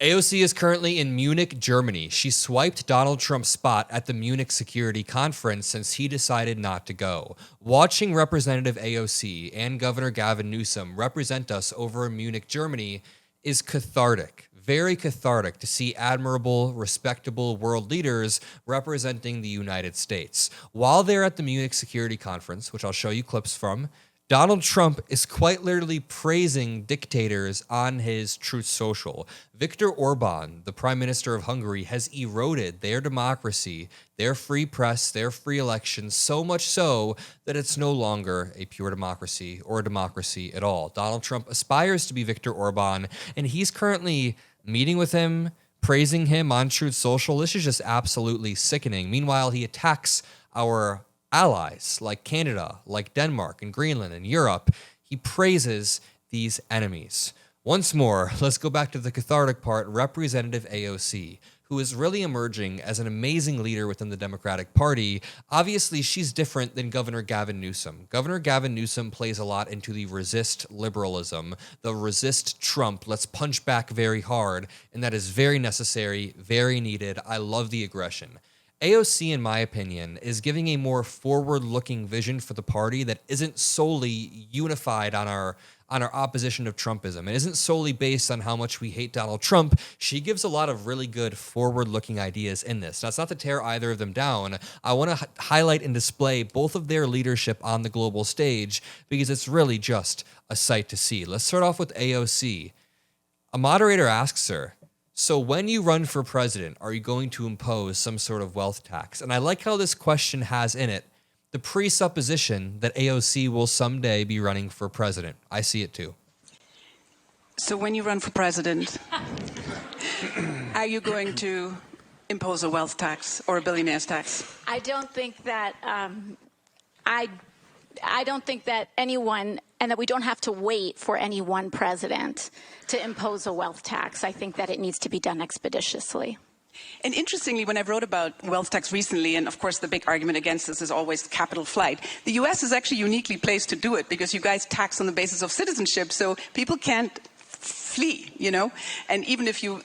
AOC is currently in Munich, Germany. She swiped Donald Trump's spot at the Munich Security Conference since he decided not to go. Watching Representative AOC and Governor Gavin Newsom represent us over in Munich, Germany is cathartic. Very cathartic to see admirable, respectable world leaders representing the United States. While they're at the Munich Security Conference, which I'll show you clips from, Donald Trump is quite literally praising dictators on his Truth Social. Viktor Orban, the Prime Minister of Hungary, has eroded their democracy, their free press, their free elections, so much so that it's no longer a pure democracy or a democracy at all. Donald Trump aspires to be Viktor Orban, and he's currently meeting with him, praising him on Truth Social. This is just absolutely sickening. Meanwhile, he attacks our allies like Canada, like Denmark and Greenland and Europe. He praises these enemies. Once more, let's go back to the cathartic part, Representative AOC, who is really emerging as an amazing leader within the Democratic Party. Obviously, she's different than Governor Gavin Newsom. Governor Gavin Newsom plays a lot into the resist liberalism, the resist Trump, let's punch back very hard, and that is very necessary, very needed. I love the aggression. AOC, in my opinion, is giving a more forward-looking vision for the party that isn't solely unified on our opposition of Trumpism. It isn't solely based on how much we hate Donald Trump. She gives a lot of really good forward-looking ideas in this. Now, it's not to tear either of them down. I want to highlight and display both of their leadership on the global stage because it's really just a sight to see. Let's start off with AOC. A moderator asks her, so when you run for president, are you going to impose some sort of wealth tax? And I like how this question has in it the presupposition that AOC will someday be running for president. I see it too. So when you run for president, are you going to impose a wealth tax or a billionaire's tax? I don't think that I don't think that anyone, and that we don't have to wait for any one president to impose a wealth tax. I think that it needs to be done expeditiously. And interestingly, when I wrote about wealth tax recently, and of course the big argument against this is always capital flight, the US is actually uniquely placed to do it because you guys tax on the basis of citizenship, so people can't flee, you know? And even if you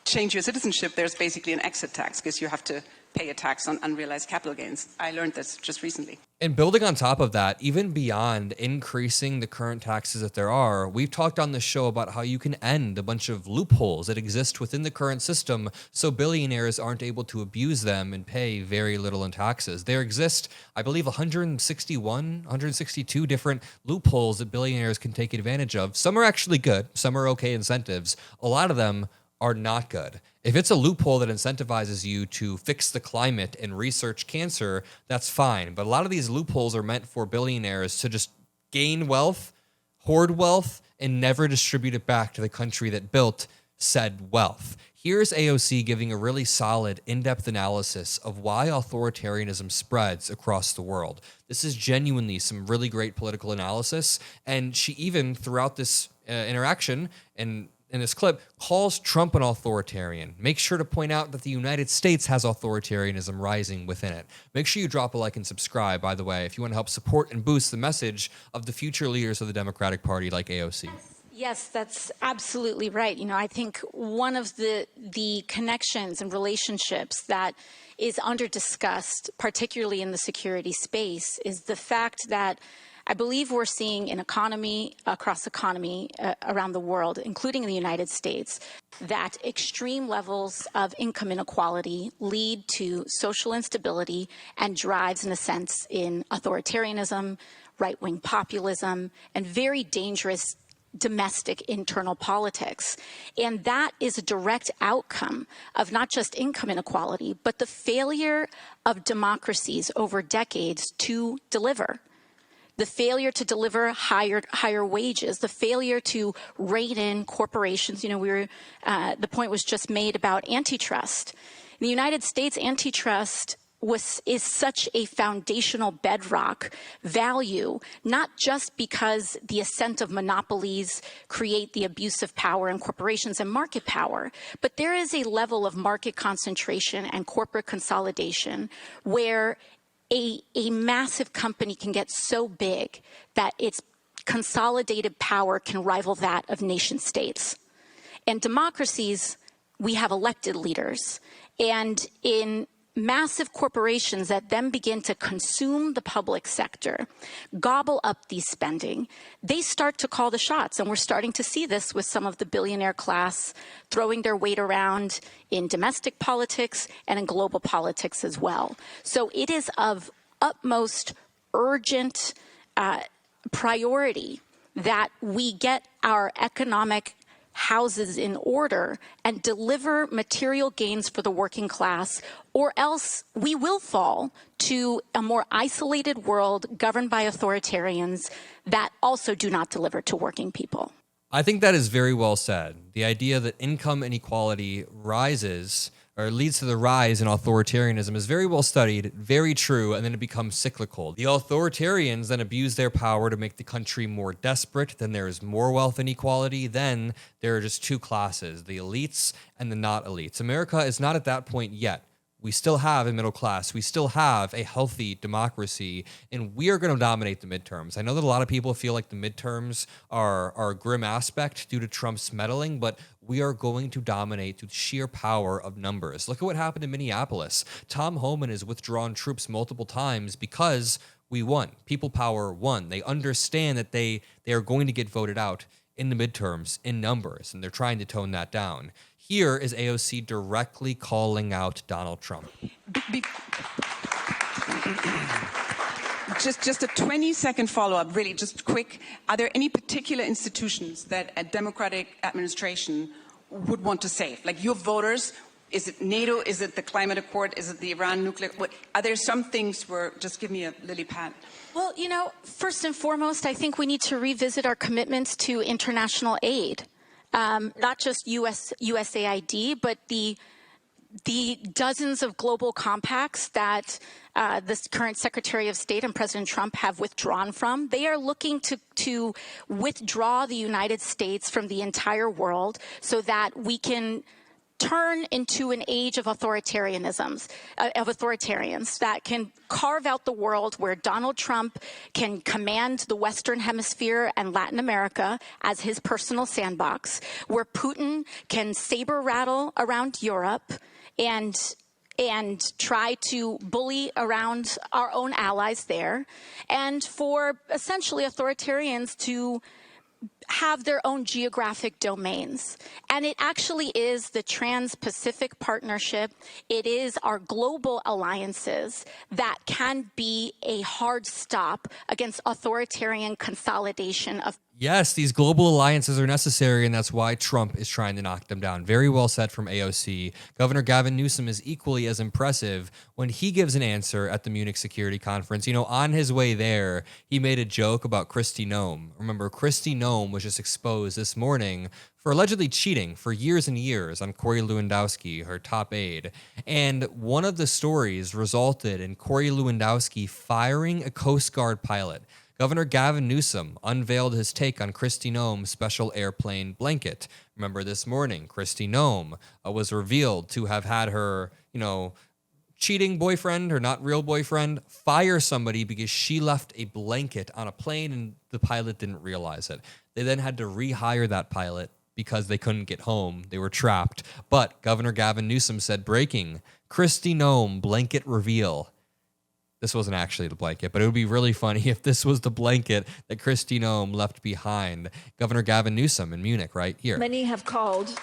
change your citizenship, there's basically an exit tax because you have to pay a tax on unrealized capital gains. I learned this just recently. And building on top of that, even beyond increasing the current taxes that there are, we've talked on this show about how you can end a bunch of loopholes that exist within the current system so billionaires aren't able to abuse them and pay very little in taxes. There exist, I believe, 162 different loopholes that billionaires can take advantage of. Some are actually good. Some are okay incentives. A lot of them are not good. If it's a loophole that incentivizes you to fix the climate and research cancer, that's fine. But a lot of these loopholes are meant for billionaires to just gain wealth, hoard wealth, and never distribute it back to the country that built said wealth. Here's AOC giving a really solid, in-depth analysis of why authoritarianism spreads across the world. This is genuinely some really great political analysis, and she even, throughout this interaction and in this clip, calls Trump an authoritarian. Make sure to point out that the United States has authoritarianism rising within it. Make sure you drop a like and subscribe, by the way, if you want to help support and boost the message of the future leaders of the Democratic Party like AOC. Yes, that's absolutely right. You know, I think one of the connections and relationships that is under-discussed, particularly in the security space, is the fact that I believe we're seeing an economy, across economy around the world, including in the United States, that extreme levels of income inequality lead to social instability and drives, in a sense, in authoritarianism, right-wing populism, and very dangerous domestic internal politics. And that is a direct outcome of not just income inequality, but the failure of democracies over decades to deliver. The failure to deliver higher wages, the failure to rein in corporations. You know, the point was just made about antitrust. In the United States, antitrust is such a foundational bedrock value, not just because the ascent of monopolies create the abuse of power in corporations and market power, but there is a level of market concentration and corporate consolidation where a massive company can get so big that its consolidated power can rival that of nation states. And democracies we have elected leaders, and in massive corporations that then begin to consume the public sector, gobble up the spending, they start to call the shots. And we're starting to see this with some of the billionaire class throwing their weight around in domestic politics and in global politics as well. So it is of utmost urgent priority that we get our economic houses in order and deliver material gains for the working class, or else we will fall to a more isolated world governed by authoritarians that also do not deliver to working people. I think that is very well said. The idea that income inequality rises or leads to the rise in authoritarianism is very well studied, very true, and then it becomes cyclical. The authoritarians then abuse their power to make the country more desperate. Then there is more wealth inequality. Then there are just two classes, the elites and the not elites. America is not at that point yet. We still have a middle class. We still have a healthy democracy, and we are going to dominate the midterms. I know that a lot of people feel like the midterms are a grim aspect due to Trump's meddling, but we are going to dominate through the sheer power of numbers. Look at what happened in Minneapolis. Tom Homan has withdrawn troops multiple times because we won. People power won. They understand that they are going to get voted out in the midterms in numbers, and they're trying to tone that down. Here is AOC directly calling out Donald Trump. Just a 20-second follow-up, really, just quick. Are there any particular institutions that a Democratic administration would want to save? Like your voters, is it NATO? Is it the climate accord? Is it the Iran nuclear? Are there some things where, just give me a lily pad? Well, you know, first and foremost, I think we need to revisit our commitments to international aid. Not just USAID, but the dozens of global compacts that the current Secretary of State and President Trump have withdrawn from. They are looking to withdraw the United States from the entire world so that we can turn into an age of authoritarians that can carve out the world where Donald Trump can command the Western Hemisphere and Latin America as his personal sandbox, where Putin can saber rattle around Europe and try to bully around our own allies there, and for essentially authoritarians to have their own geographic domains. And it actually is the Trans-Pacific Partnership. It is our global alliances that can be a hard stop against authoritarian consolidation of. Yes, these global alliances are necessary, and that's why Trump is trying to knock them down. Very well said from AOC. Governor Gavin Newsom is equally as impressive when he gives an answer at the Munich Security Conference. You know, on his way there, he made a joke about Kristi Noem. Remember, Kristi Noem was just exposed this morning for allegedly cheating for years and years on Corey Lewandowski, her top aide. And one of the stories resulted in Corey Lewandowski firing a Coast Guard pilot. Governor Gavin Newsom unveiled his take on Kristi Noem's special airplane blanket. Remember this morning, Kristi Noem was revealed to have had her, cheating boyfriend, or not real boyfriend, fire somebody because she left a blanket on a plane and the pilot didn't realize it. They then had to rehire that pilot because they couldn't get home. They were trapped. But Governor Gavin Newsom said, breaking, Kristi Noem blanket reveal. This wasn't actually the blanket, but it would be really funny if this was the blanket that Kristi Noem left behind. Governor Gavin Newsom in Munich, right here. Many have called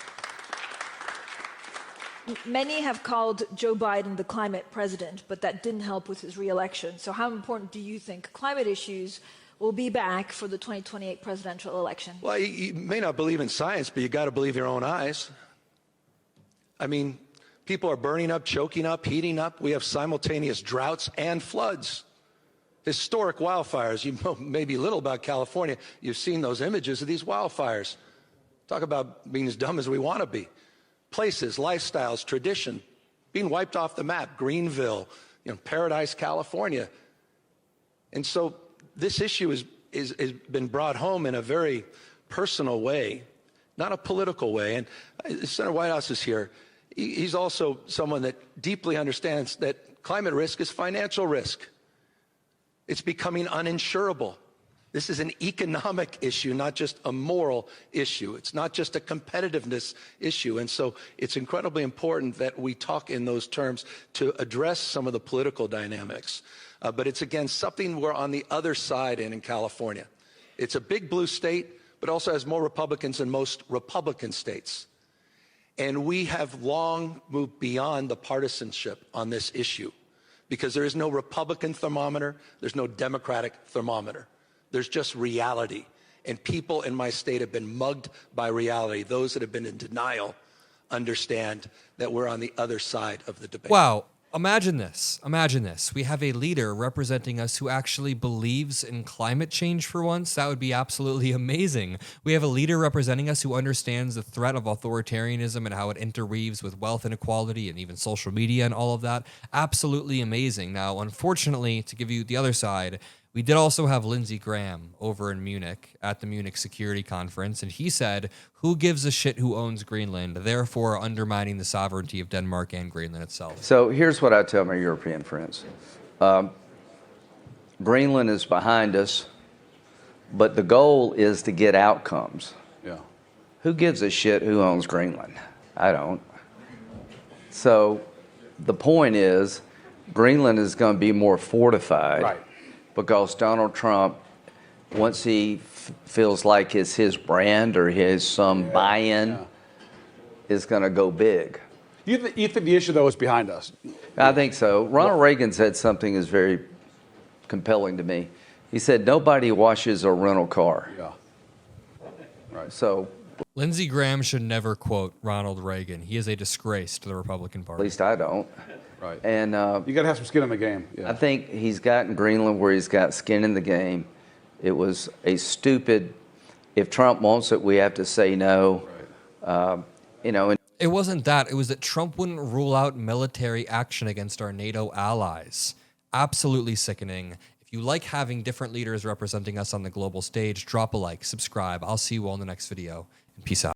Joe Biden the climate president, but that didn't help with his re-election. So how important do you think climate issues will be back for the 2028 presidential election? Well, you may not believe in science, but you got to believe your own eyes. I mean, people are burning up, choking up, heating up. We have simultaneous droughts and floods. Historic wildfires. You know maybe little about California. You've seen those images of these wildfires. Talk about being as dumb as we want to be. Places, lifestyles, tradition, being wiped off the map. Greenville, Paradise, California. And so this issue has been brought home in a very personal way, not a political way. And Senator Whitehouse is here. He's also someone that deeply understands that climate risk is financial risk. It's becoming uninsurable. This is an economic issue, not just a moral issue. It's not just a competitiveness issue. And so it's incredibly important that we talk in those terms to address some of the political dynamics. But it's, again, something we're on the other side in California. It's a big blue state, but also has more Republicans than most Republican states. And we have long moved beyond the partisanship on this issue because there is no Republican thermometer, there's no Democratic thermometer. There's just reality. And people in my state have been mugged by reality. Those that have been in denial understand that we're on the other side of the debate. Wow. Imagine this. Imagine this. We have a leader representing us who actually believes in climate change for once. That would be absolutely amazing. We have a leader representing us who understands the threat of authoritarianism and how it interweaves with wealth inequality and even social media and all of that. Absolutely amazing. Now, unfortunately, to give you the other side, we did also have Lindsey Graham over in Munich at the Munich Security Conference, and he said, who gives a shit who owns Greenland, therefore undermining the sovereignty of Denmark and Greenland itself. So here's what I tell my European friends. Greenland is behind us, but the goal is to get outcomes. Yeah. Who gives a shit who owns Greenland? I don't. So the point is, Greenland is going to be more fortified. Right. Because Donald Trump, once he feels like it's his brand or his buy-in, is going to go big. You think the issue, though, is behind us? I think so. Ronald Reagan said something that's very compelling to me. He said, nobody washes a rental car. Yeah. Right. So Lindsey Graham should never quote Ronald Reagan. He is a disgrace to the Republican Party. at least I don't. Right. And You got to have some skin in the game. Yeah. I think he's gotten Greenland where he's got skin in the game. It was a stupid, if Trump wants it, we have to say no. Right. And It wasn't that. It was that Trump wouldn't rule out military action against our NATO allies. Absolutely sickening. If you like having different leaders representing us on the global stage, drop a like, subscribe. I'll see you all in the next video, and peace out.